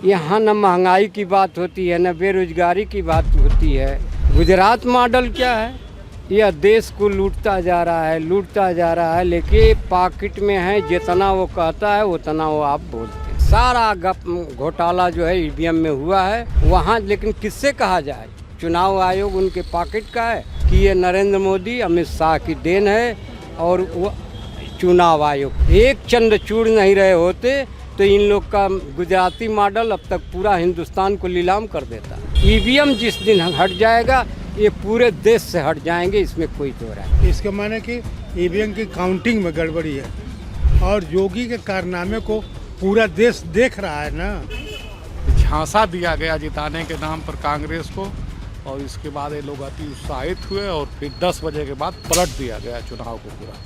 यहाँ न महंगाई की बात होती है, न बेरोजगारी की बात होती है। गुजरात मॉडल क्या है? यह देश को लूटता जा रहा है, लेकिन पॉकेट में है जितना वो कहता है उतना वो आप बोलते हैं। सारा घोटाला जो है ईवीएम में हुआ है वहाँ, लेकिन किससे कहा जाए? चुनाव आयोग उनके पॉकेट का है कि ये नरेंद्र मोदी अमित शाह की देन है, और वो चुनाव आयोग एक चंद्रचूड़ नहीं रहे होते तो इन लोग का गुजराती मॉडल अब तक पूरा हिंदुस्तान को नीलाम कर देता। ईवीएम जिस दिन हट जाएगा ये पूरे देश से हट जाएंगे, इसमें कोई दो राय नहीं। इसके माने कि ईवीएम की काउंटिंग में गड़बड़ी है और योगी के कारनामे को पूरा देश देख रहा है ना। झांसा दिया गया जिताने के नाम पर कांग्रेस को, और इसके बाद ये लोग अति उत्साहित हुए और फिर 10 बजे के बाद पलट दिया गया चुनाव को पूरा।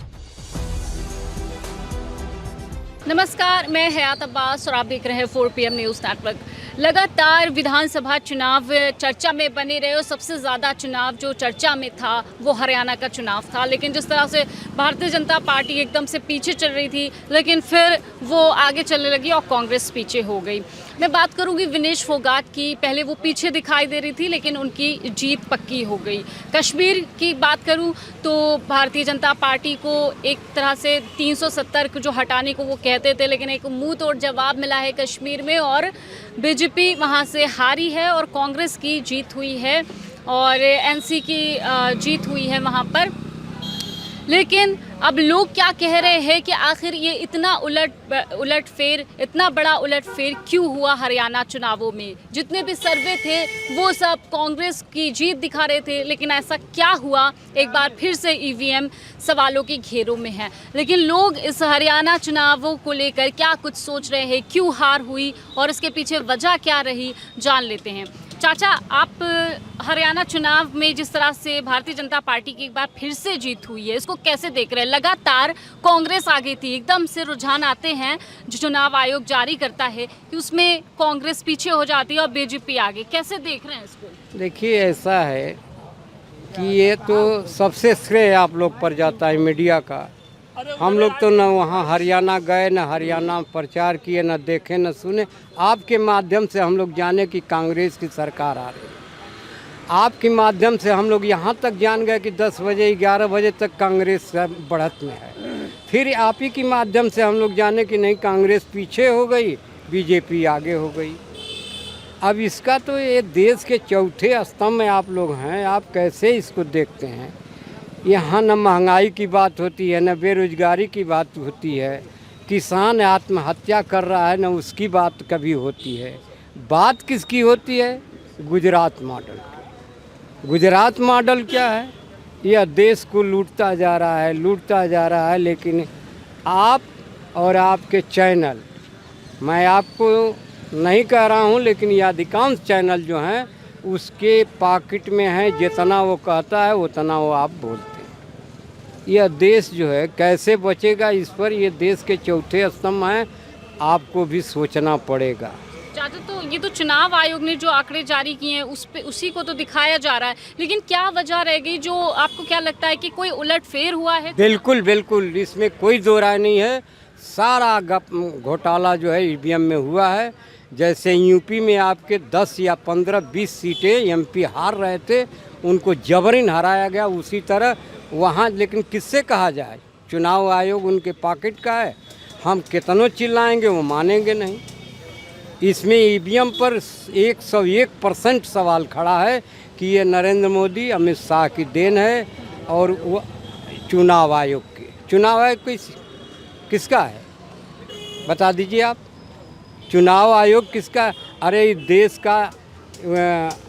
नमस्कार, मैं हयात अब्बास और आप देख रहे हैं 4 PM न्यूज़ नेटवर्क। लगातार विधानसभा चुनाव चर्चा में बने रहे और सबसे ज़्यादा चुनाव जो चर्चा में था वो हरियाणा का चुनाव था, लेकिन जिस तरह से भारतीय जनता पार्टी एकदम से पीछे चल रही थी, लेकिन फिर वो आगे चलने लगी और कांग्रेस पीछे हो गई। मैं बात करूंगी विनेश फोगाट की। पहले वो पीछे दिखाई दे रही थी लेकिन उनकी जीत पक्की हो गई। कश्मीर की बात करूं तो भारतीय जनता पार्टी को एक तरह से 370 को जो हटाने को वो कहते थे, लेकिन एक मुंह तोड़ जवाब मिला है कश्मीर में और बीजेपी वहां से हारी है और कांग्रेस की जीत हुई है और एनसी की जीत हुई है वहां पर। लेकिन अब लोग क्या कह रहे हैं कि आखिर ये इतना उलटफेर, इतना बड़ा उलटफेर क्यों हुआ हरियाणा चुनावों में? जितने भी सर्वे थे वो सब कांग्रेस की जीत दिखा रहे थे, लेकिन ऐसा क्या हुआ? एक बार फिर से ईवीएम सवालों के घेरों में है। लेकिन लोग इस हरियाणा चुनावों को लेकर क्या कुछ सोच रहे हैं, क्यों हार हुई और इसके पीछे वजह क्या रही, जान लेते हैं। चाचा, आप हरियाणा चुनाव में जिस तरह से भारतीय जनता पार्टी की एक बार फिर से जीत हुई है, इसको कैसे देख रहे हैं? लगातार कांग्रेस आगे थी, एकदम से रुझान आते हैं जो चुनाव आयोग जारी करता है कि उसमें कांग्रेस पीछे हो जाती है और बीजेपी आगे। कैसे देख रहे हैं इसको? देखिए, ऐसा है कि ये तो सबसे श्रेय आप लोग पर जाता है मीडिया का। हम लोग तो न वहाँ हरियाणा गए, न हरियाणा प्रचार किए, न देखे न सुने। आपके माध्यम से हम लोग जाने कि कांग्रेस की सरकार आ रही है। आपके माध्यम से हम लोग यहाँ तक जान गए कि 10 बजे 11 बजे तक कांग्रेस बढ़त में है। फिर आप ही के माध्यम से हम लोग जाने कि नहीं, कांग्रेस पीछे हो गई, बीजेपी आगे हो गई। अब इसका तो ये देश के चौथे स्तंभ में आप लोग हैं, आप कैसे इसको देखते हैं? यहाँ न महंगाई की बात होती है, न बेरोजगारी की बात होती है। किसान आत्महत्या कर रहा है, न उसकी बात कभी होती है। बात किसकी होती है? गुजरात मॉडल की। गुजरात मॉडल क्या है? यह देश को लूटता जा रहा है, लेकिन आप और आपके चैनल, मैं आपको नहीं कह रहा हूँ, लेकिन ये अधिकांश चैनल जो हैं उसके पॉकेट में है जितना वो कहता है उतना वो आप बोलते हैं। यह देश जो है कैसे बचेगा, इस पर ये देश के चौथे स्तंभ हैं, आपको भी सोचना पड़ेगा। चाचा, तो ये तो चुनाव आयोग ने जो आंकड़े जारी किए हैं उसी को तो दिखाया जा रहा है, लेकिन क्या वजह रह गई जो आपको क्या लगता है कि कोई उलटफेर हुआ है? बिल्कुल बिल्कुल, इसमें कोई दो राय नहीं है। सारा घोटाला जो है ईवीएम में हुआ है। जैसे यूपी में आपके 10 या 15-20 सीटें एमपी हार रहे थे, उनको जबरन हराया गया, उसी तरह वहाँ। लेकिन किससे कहा जाए? चुनाव आयोग उनके पॉकेट का है। हम कितनों चिल्लाएंगे वो मानेंगे नहीं। इसमें ईवीएम पर 101% सवाल खड़ा है कि ये नरेंद्र मोदी अमित शाह की देन है, और वो चुनाव आयोग की। चुनाव आयोग किसका है बता दीजिए आप? चुनाव आयोग किसका? अरे देश का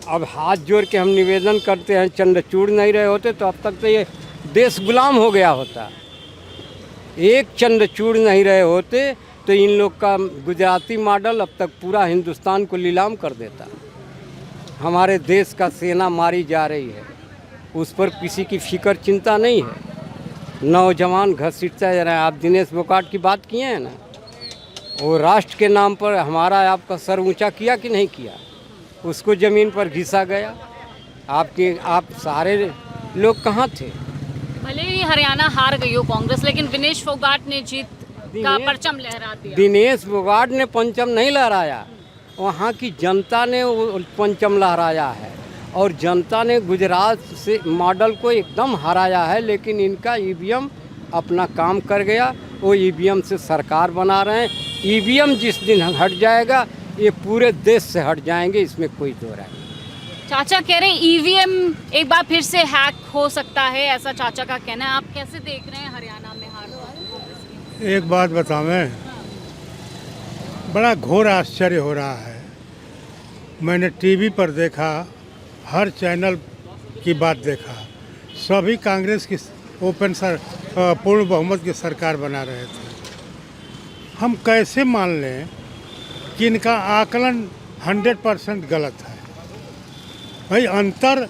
अब हाथ जोड़ के हम निवेदन करते हैं, चंद्रचूड़ नहीं रहे होते तो अब तक तो ये देश गुलाम हो गया होता। एक चंद्रचूड़ नहीं रहे होते तो इन लोग का गुजराती मॉडल अब तक पूरा हिंदुस्तान को नीलाम कर देता। हमारे देश का सेना मारी जा रही है, उस पर किसी की फिक्र चिंता नहीं है। नौजवान घसीटता जा रहा है। आप दिनेश फोगाट की बात किए हैं ना, वो राष्ट्र के नाम पर हमारा आपका सर ऊंचा किया कि नहीं किया? उसको ज़मीन पर घिसा गया। आप सारे लोग कहाँ थे? भले ही हरियाणा हार गई हो कांग्रेस, लेकिन विनेश फोगाट ने जीत का परचम लहरा दिया। दिनेश फोगाट ने परचम नहीं लहराया, वहाँ की जनता ने वो पंचम लहराया है और जनता ने गुजरात से मॉडल को एकदम हराया है, लेकिन इनका ईवीएम अपना काम कर गया। वो ईवीएम से सरकार बना रहे हैं। ईवीएम जिस दिन हट जाएगा ये पूरे देश से हट जाएंगे, इसमें कोई दो राय नहीं। चाचा कह रहे हैं ईवीएम एक बार फिर से हैक हो सकता है, ऐसा चाचा का कहना है। आप कैसे देख रहे हैं हरियाणा में हार? एक बात बतावें, बड़ा घोर आश्चर्य हो रहा है। मैंने टीवी पर देखा, हर चैनल की बात देखा, सभी कांग्रेस की पूर्ण बहुमत की सरकार बना रहे थे। हम कैसे मान लें कि इनका आकलन 100% गलत है? भाई अंतर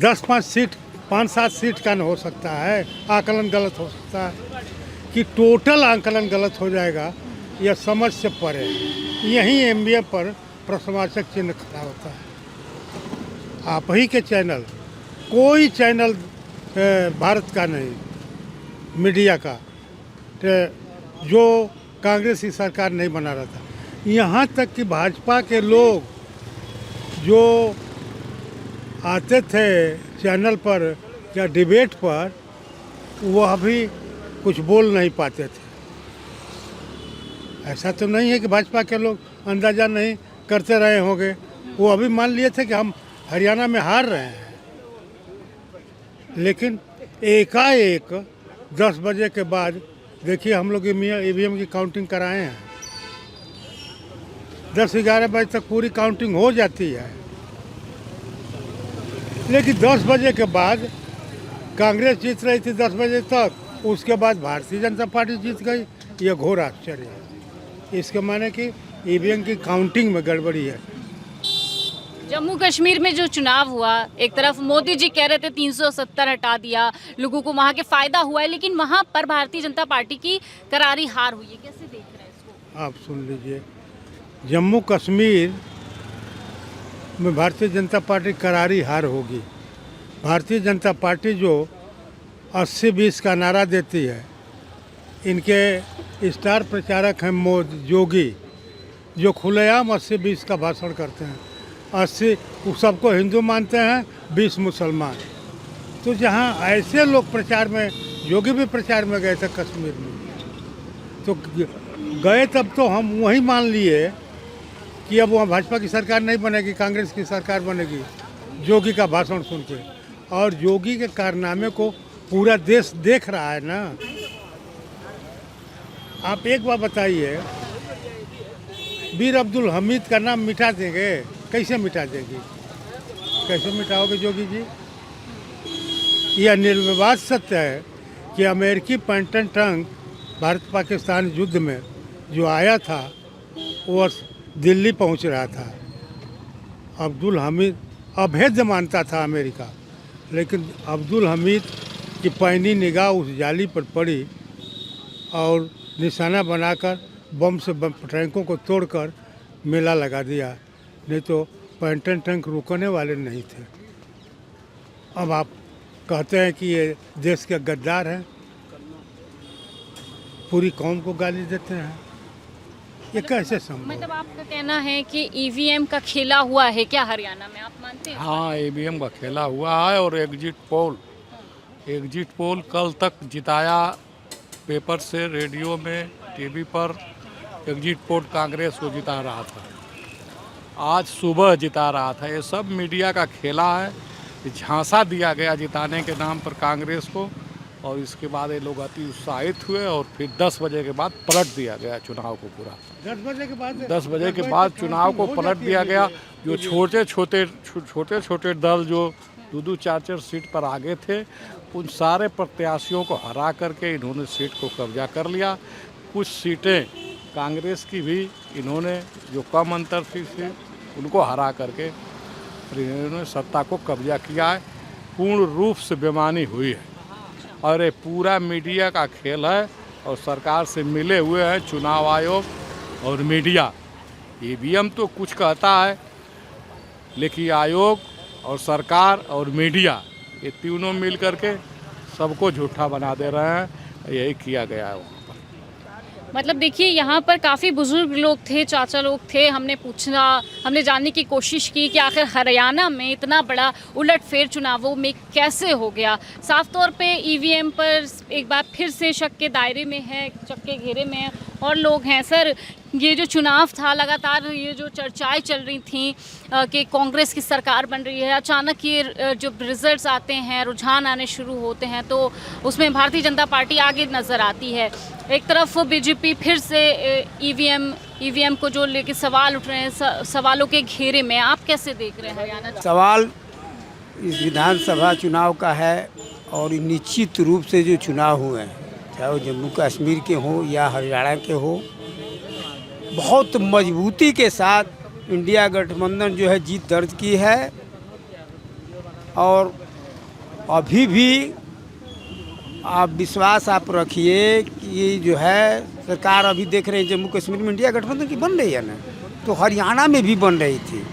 10-5 सीट 5-7 सीट का न हो सकता है, आकलन गलत हो सकता है कि टोटल आकलन गलत हो जाएगा, यह समझ से परे। यहीं एमबीए पर प्रश्नवाचक चिन्ह खड़ा होता है। आप ही के चैनल, कोई चैनल भारत का नहीं, मीडिया का, जो कांग्रेस की सरकार नहीं बना रहा था। यहाँ तक कि भाजपा के लोग जो आते थे चैनल पर या डिबेट पर, वह भी कुछ बोल नहीं पाते थे। ऐसा तो नहीं है कि भाजपा के लोग अंदाज़ा नहीं करते रहे होंगे। वो अभी मान लिए थे कि हम हरियाणा में हार रहे हैं, लेकिन एकाएक 10 बजे के बाद देखिए हम लोग ईवीएम की काउंटिंग कराए हैं। 10-11 बजे तक पूरी काउंटिंग हो जाती है, लेकिन 10 बजे के बाद कांग्रेस जीत रही थी 10 बजे तक, उसके बाद भारतीय जनता पार्टी जीत गई। यह घोर आश्चर्य है। इसके माने कि ईवीएम की काउंटिंग में गड़बड़ी है। जम्मू कश्मीर में जो चुनाव हुआ, एक तरफ मोदी जी कह रहे थे 370 हटा दिया, लोगों को वहाँ के फायदा हुआ है, लेकिन वहाँ पर भारतीय जनता पार्टी की करारी हार हुई है। कैसे देख रहे हैं इसको? आप सुन लीजिए, जम्मू कश्मीर में भारतीय जनता पार्टी करारी हार होगी। भारतीय जनता पार्टी जो 80-20 का नारा देती है, इनके स्टार प्रचारक हैं मोदी योगी, जो खुलेआम 80-20 का भाषण करते हैं। 80 सबको हिंदू मानते हैं, 20 मुसलमान। तो जहाँ ऐसे लोग प्रचार में, योगी भी प्रचार में गए थे कश्मीर में, तो गए तब तो हम वही मान लिए कि अब वहाँ भाजपा की सरकार नहीं बनेगी, कांग्रेस की सरकार बनेगी, योगी का भाषण सुन के। और योगी के कारनामे को पूरा देश देख रहा है ना। आप एक बार बताइए, वीर अब्दुल हमीद का नाम मिटा देंगे? कैसे मिटा देंगी? कैसे मिटाओगे योगी जी? यह निर्विवाद सत्य है कि अमेरिकी पैंटन टैंक भारत पाकिस्तान युद्ध में जो आया था, वो दिल्ली पहुंच रहा था। अब्दुल हमीद अभेद्य मानता था अमेरिका, लेकिन अब्दुल हमीद की पैनी निगाह उस जाली पर पड़ी और निशाना बनाकर बम से टैंकों को तोड़कर मेला लगा दिया। नहीं तो पैंटन टैंक रुकने वाले नहीं थे। अब आप कहते हैं कि ये देश के गद्दार हैं, पूरी कौम को गाली देते हैं, ये कैसे संभव? मतलब आपका कहना है कि ईवीएम का खेला हुआ है क्या हरियाणा में, आप मानते हैं? हाँ, ईवीएम का खेला हुआ है। और एग्जिट पोल कल तक जिताया, पेपर से, रेडियो में, टीवी पर एग्जिट पोल कांग्रेस को जिता रहा था, आज सुबह जिता रहा था। ये सब मीडिया का खेला है, झांसा दिया गया जिताने के नाम पर कांग्रेस को, और इसके बाद ये लोग अति उत्साहित हुए और फिर 10 बजे के बाद पलट दिया गया चुनाव को पूरा। 10 बजे के बाद चुनाव को पलट दिया गया। जो छोटे छोटे दल जो 2-2, 4-4 सीट पर आगे थे, उन सारे प्रत्याशियों को हरा करके इन्होंने सीट को कब्जा कर लिया। कुछ सीटें कांग्रेस की भी इन्होंने, जो कम अंतर थी, उनको हरा करके इन्होंने सत्ता को कब्जा किया है। पूर्ण रूप से बेईमानी हुई है और ये पूरा मीडिया का खेल है और सरकार से मिले हुए हैं चुनाव आयोग और मीडिया। ईवीएम तो कुछ कहता है, लेकिन आयोग और सरकार और मीडिया, ये तीनों मिल करके सबको झूठा बना दे रहे हैं। यही किया गया है वहाँ पर। मतलब देखिए यहाँ पर काफ़ी बुजुर्ग लोग थे, चाचा लोग थे, हमने जानने की कोशिश की कि आखिर हरियाणा में इतना बड़ा उलटफेर चुनावों में कैसे हो गया। साफ तौर पे ईवीएम पर एक बार फिर से शक के दायरे में है, शक के घेरे में है और लोग हैं। सर, ये जो चुनाव था, लगातार ये जो चर्चाएं चल रही थी कि कांग्रेस की सरकार बन रही है, अचानक ये जो रिजल्ट्स आते हैं, रुझान आने शुरू होते हैं तो उसमें भारतीय जनता पार्टी आगे नज़र आती है। एक तरफ बीजेपी फिर से ईवीएम को जो लेके सवाल उठ रहे हैं, सवालों के घेरे में आप कैसे देख रहे हैं हरियाणा? सवाल इस विधानसभा चुनाव का है और निश्चित रूप से जो चुनाव हुए हैं, चाहे वो जम्मू कश्मीर के हों या हरियाणा के हो, बहुत मजबूती के साथ इंडिया गठबंधन जो है जीत दर्ज की है। और अभी भी आप विश्वास आप रखिए कि जो है सरकार अभी देख रहे हैं जम्मू कश्मीर में इंडिया गठबंधन की बन रही है ना, तो हरियाणा में भी बन रही थी।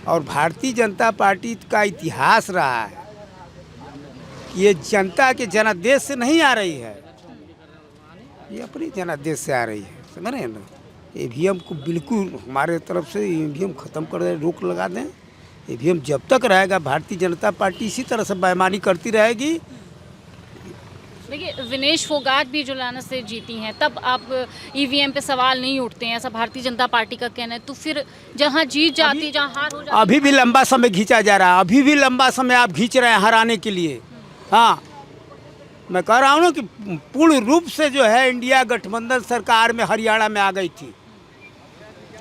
और भारतीय जनता पार्टी का इतिहास रहा है कि ये जनता के जनादेश से नहीं आ रही है, ये अपने जनादेश से आ रही है। समझ रहे हैं ना? ईवीएम को बिल्कुल हमारे तरफ से ईवीएम ख़त्म कर दें, रोक लगा दें। ईवीएम जब तक रहेगा भारतीय जनता पार्टी इसी तरह से बेईमानी करती रहेगी। देखिए, विनेश फोगाट भी जुलाना से जीती हैं, तब आप ईवीएम पे सवाल नहीं उठते हैं, ऐसा भारतीय जनता पार्टी का कहना है। तो फिर जहां जीत जाती है, जहां हार हो जाती है, अभी भी लंबा समय खींचा जा रहा है, अभी भी लंबा समय आप खींच रहे हैं हराने के लिए। हाँ, मैं कह रहा हूँ ना कि पूर्ण रूप से जो है इंडिया गठबंधन सरकार में हरियाणा में आ गई थी।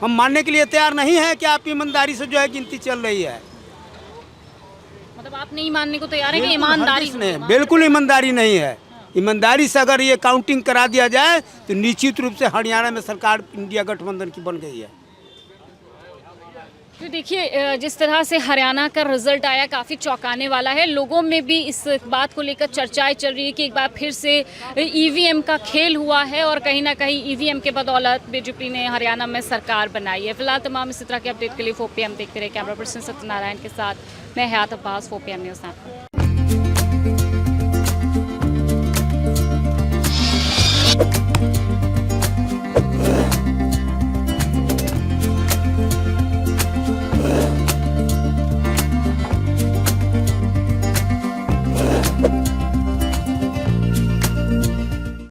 हम मानने के लिए तैयार नहीं है कि आप ईमानदारी से जो है गिनती चल रही है। मतलब आप नहीं मानने को तैयार है कि ईमानदारी नहीं, बिल्कुल ईमानदारी नहीं है। ईमानदारी से अगर ये काउंटिंग करा दिया जाए तो निश्चित रूप से हरियाणा में सरकार इंडिया गठबंधन की बन गई है। तो देखिए, जिस तरह से हरियाणा का रिजल्ट आया काफ़ी चौंकाने वाला है। लोगों में भी इस बात को लेकर चर्चाएं चल रही है कि एक बार फिर से ईवीएम का खेल हुआ है और कहीं ना कहीं ईवीएम के बदौलत बीजेपी ने हरियाणा में सरकार बनाई है। फिलहाल तमाम इस तरह के अपडेट के लिए 4PM देखते रहे। कैमरा पर्सन सत्यनारायण के साथ मैं हयात अब्बास, 4PM न्यूज़ नेटवर्क।